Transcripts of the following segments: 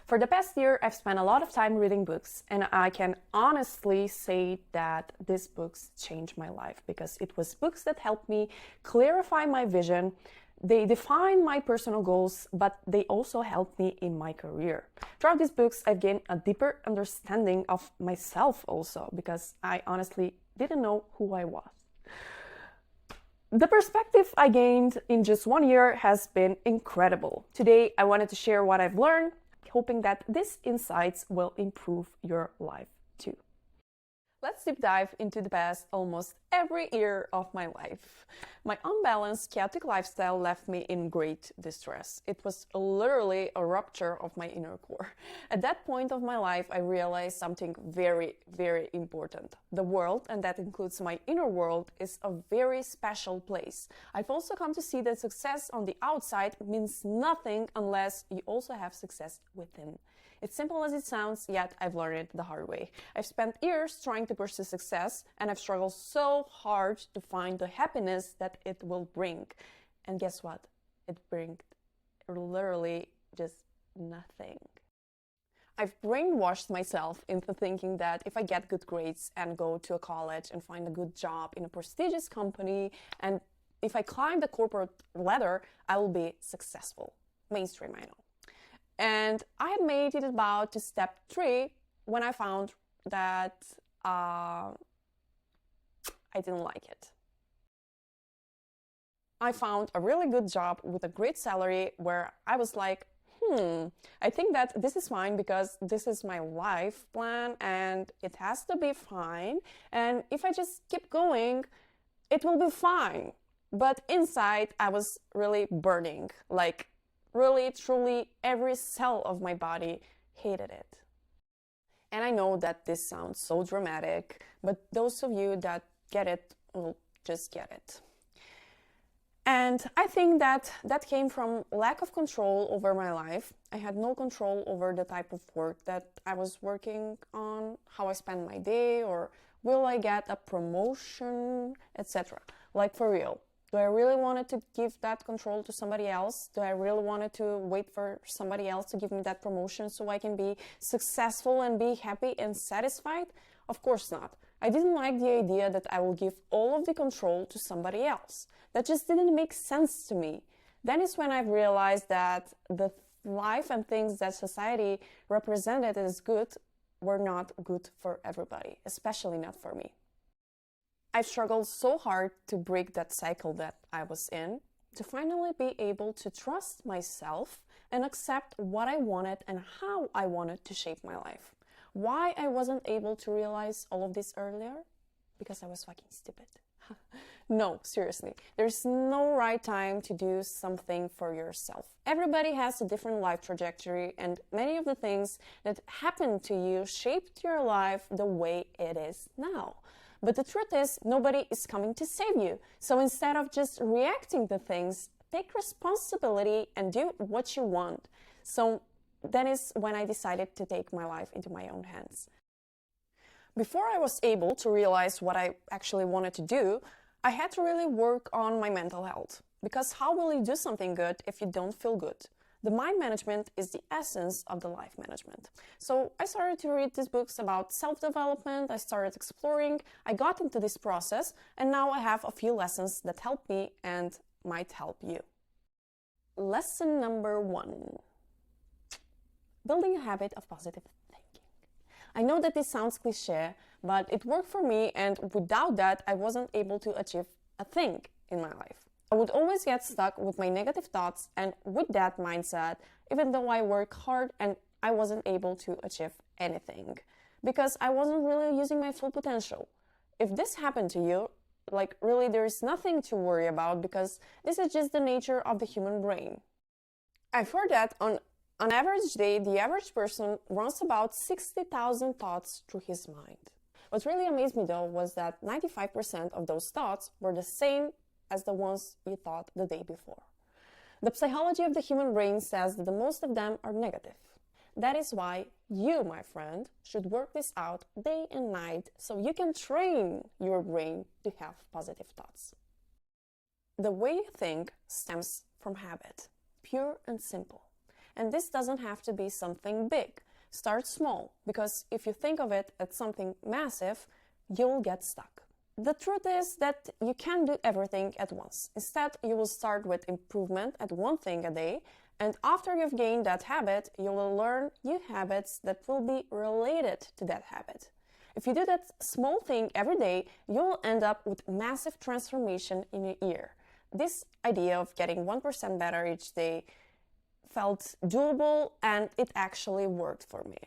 For the past year, I've spent a lot of time reading books, and I can honestly say that these books changed my life because it was books that helped me clarify my vision. They define my personal goals, but they also helped me in my career. Throughout these books, I've gained a deeper understanding of myself also because I honestly didn't know who I was. The perspective I gained in just 1 year has been incredible. Today, I wanted to share what I've learned, hoping that these insights will improve your life too. Let's deep dive into the past almost every year of my life. My unbalanced, chaotic lifestyle left me in great distress. It was literally a rupture of my inner core. At that point of my life, I realized something very, very important. The world, and that includes my inner world, is a very special place. I've also come to see that success on the outside means nothing unless you also have success within. It's simple as it sounds, yet I've learned it the hard way. I've spent years trying to pursue success, and I've struggled so hard to find the happiness that it will bring. And guess what? It brings literally just nothing. I've brainwashed myself into thinking that if I get good grades and go to a college and find a good job in a prestigious company, and if I climb the corporate ladder, I will be successful. Mainstream, I know. And I had made it about to step 3 when I found that I didn't like it. I found a really good job with a great salary where I was like, I think that this is fine because this is my life plan and it has to be fine. And if I just keep going, it will be fine. But inside, I was really burning, like really, truly, every cell of my body hated it. And I know that this sounds so dramatic, but those of you that get it will just get it. And I think that came from lack of control over my life. I had no control over the type of work that I was working on, how I spend my day, or will I get a promotion, etc. Like for real. Do I really want to give that control to somebody else? Do I really want to wait for somebody else to give me that promotion so I can be successful and be happy and satisfied? Of course not. I didn't like the idea that I will give all of the control to somebody else. That just didn't make sense to me. Then is when I've realized that the life and things that society represented as good were not good for everybody, especially not for me. I've struggled so hard to break that cycle that I was in, to finally be able to trust myself and accept what I wanted and how I wanted to shape my life. Why I wasn't able to realize all of this earlier? Because I was fucking stupid. No, seriously, there's no right time to do something for yourself. Everybody has a different life trajectory, and many of the things that happened to you shaped your life the way it is now. But the truth is, nobody is coming to save you. So instead of just reacting to things, take responsibility and do what you want. So that is when I decided to take my life into my own hands. Before I was able to realize what I actually wanted to do, I had to really work on my mental health. Because how will you do something good if you don't feel good? The mind management is the essence of the life management. So I started to read these books about self-development, I started exploring, I got into this process, and now I have a few lessons that help me and might help you. Lesson number 1. Building a habit of positive thinking. I know that this sounds cliche, but it worked for me, and without that, I wasn't able to achieve a thing in my life. I would always get stuck with my negative thoughts, and with that mindset, even though I work hard and I wasn't able to achieve anything because I wasn't really using my full potential. If this happened to you, like really there is nothing to worry about because this is just the nature of the human brain. I've heard that on an average day, the average person runs about 60,000 thoughts through his mind. What really amazed me though was that 95% of those thoughts were the same as the ones you thought the day before. The psychology of the human brain says that the most of them are negative. That is why you, my friend, should work this out day and night so you can train your brain to have positive thoughts. The way you think stems from habit, pure and simple. And this doesn't have to be something big. Start small, because if you think of it as something massive, you'll get stuck. The truth is that you can't do everything at once. Instead, you will start with improvement at one thing a day, and after you've gained that habit, you will learn new habits that will be related to that habit. If you do that small thing every day, you'll end up with massive transformation in a year. This idea of getting 1% better each day felt doable, and it actually worked for me.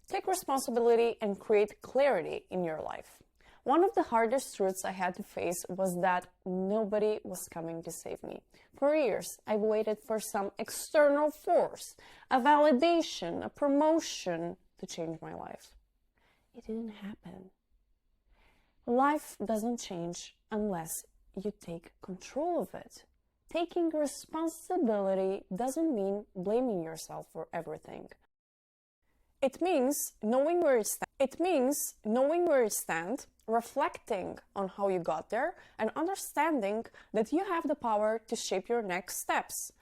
Take responsibility and create clarity in your life. One of the hardest truths I had to face was that nobody was coming to save me. For years, I waited for some external force, a validation, a promotion to change my life. It didn't happen. Life doesn't change unless you take control of it. Taking responsibility doesn't mean blaming yourself for everything. It means knowing where you stand, reflecting on how you got there, and understanding that you have the power to shape your next steps.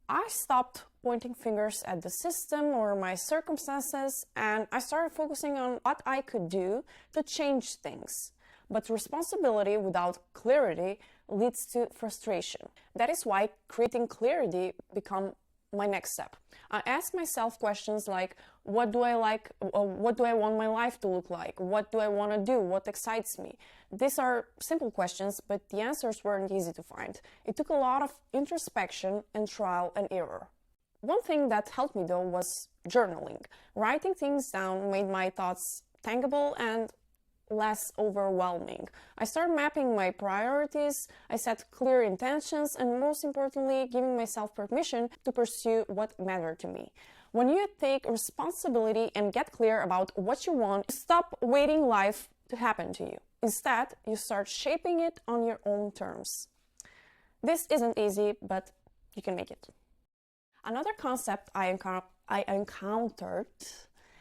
I stopped pointing fingers at the system or my circumstances, and I started focusing on what I could do to change things. But responsibility without clarity leads to frustration. That is why creating clarity became my next step. I ask myself questions like, what do I like? What do I want my life to look like? What do I want to do? What excites me? These are simple questions, but the answers weren't easy to find. It took a lot of introspection and trial and error. One thing that helped me though was journaling. Writing things down made my thoughts tangible and less overwhelming. I started mapping my priorities, I set clear intentions, and most importantly, giving myself permission to pursue what mattered to me. When you take responsibility and get clear about what you want, stop waiting life to happen to you. Instead, you start shaping it on your own terms. This isn't easy, but you can make it. Another concept I encountered,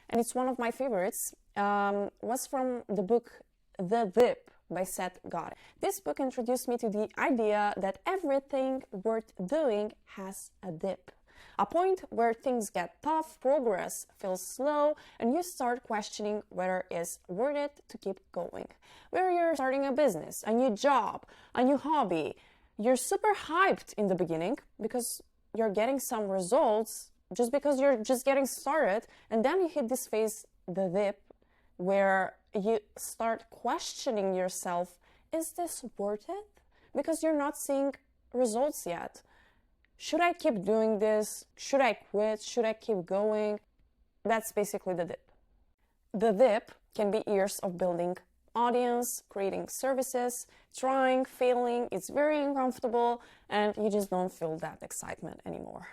and it's one of my favorites, was from the book The Dip by Seth Godin. This book introduced me to the idea that everything worth doing has a dip. A point where things get tough, progress feels slow, and you start questioning whether it's worth it to keep going. Whether you're starting a business, a new job, a new hobby, you're super hyped in the beginning because you're getting some results just because you're just getting started, and then you hit this phase, the dip, where you start questioning yourself, is this worth it? Because you're not seeing results yet. Should I keep doing this? Should I quit? Should I keep going? That's basically the dip. The dip can be years of building audience, creating services, trying, failing. It's very uncomfortable, and you just don't feel that excitement anymore.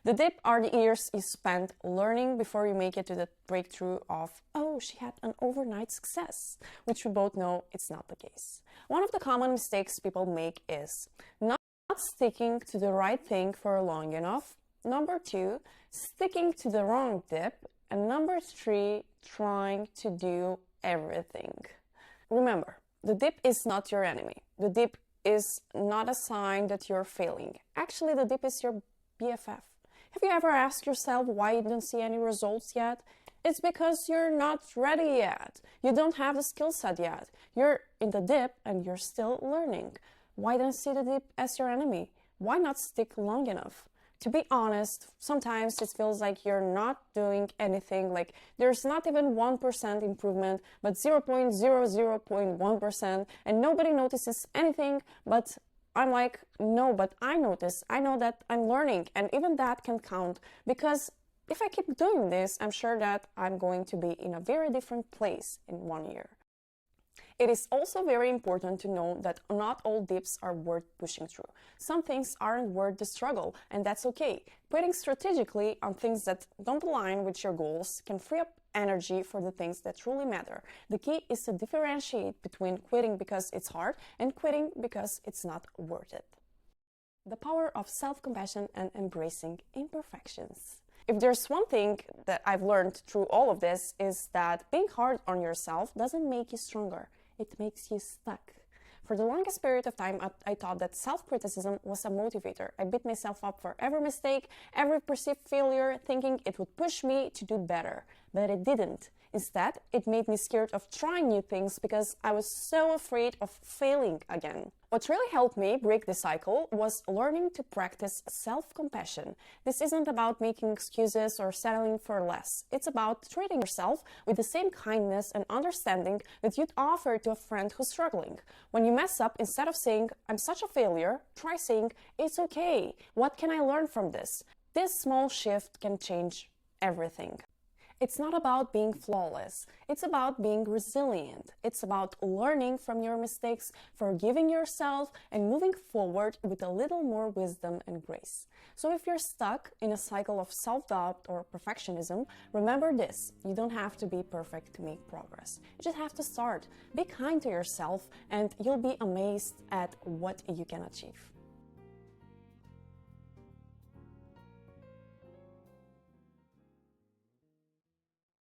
The dip are the years you spend learning before you make it to the breakthrough of, oh, she had an overnight success, which we both know it's not the case. One of the common mistakes people make is not sticking to the right thing for long enough. Number 2, sticking to the wrong dip. And number 3, trying to do everything. Remember, the dip is not your enemy. The dip is not a sign that you're failing. Actually, the dip is your BFF. Have you ever asked yourself why you don't see any results yet? It's because you're not ready yet. You don't have the skill set yet. You're in the dip and you're still learning. Why don't see the dip as your enemy? Why not stick long enough? To be honest, sometimes it feels like you're not doing anything, like there's not even 1% improvement, but 0.00.1%, and nobody notices anything, but I'm like, no, but I notice. I know that I'm learning, and even that can count, because if I keep doing this, I'm sure that I'm going to be in a very different place in 1 year. It is also very important to know that not all dips are worth pushing through. Some things aren't worth the struggle, and that's okay. Quitting strategically on things that don't align with your goals can free up energy for the things that truly matter. The key is to differentiate between quitting because it's hard and quitting because it's not worth it. The power of self-compassion and embracing imperfections. If there's one thing that I've learned through all of this, is that being hard on yourself doesn't make you stronger. It makes you stuck. For the longest period of time, I thought that self-criticism was a motivator. I beat myself up for every mistake, every perceived failure, thinking it would push me to do better. But it didn't. Instead, it made me scared of trying new things because I was so afraid of failing again. What really helped me break the cycle was learning to practice self-compassion. This isn't about making excuses or settling for less. It's about treating yourself with the same kindness and understanding that you'd offer to a friend who's struggling. When you mess up, instead of saying, "I'm such a failure," try saying, "It's okay. What can I learn from this?" This small shift can change everything. It's not about being flawless. It's about being resilient. It's about learning from your mistakes, forgiving yourself, and moving forward with a little more wisdom and grace. So if you're stuck in a cycle of self-doubt or perfectionism, remember this: you don't have to be perfect to make progress. You just have to start. Be kind to yourself, and you'll be amazed at what you can achieve.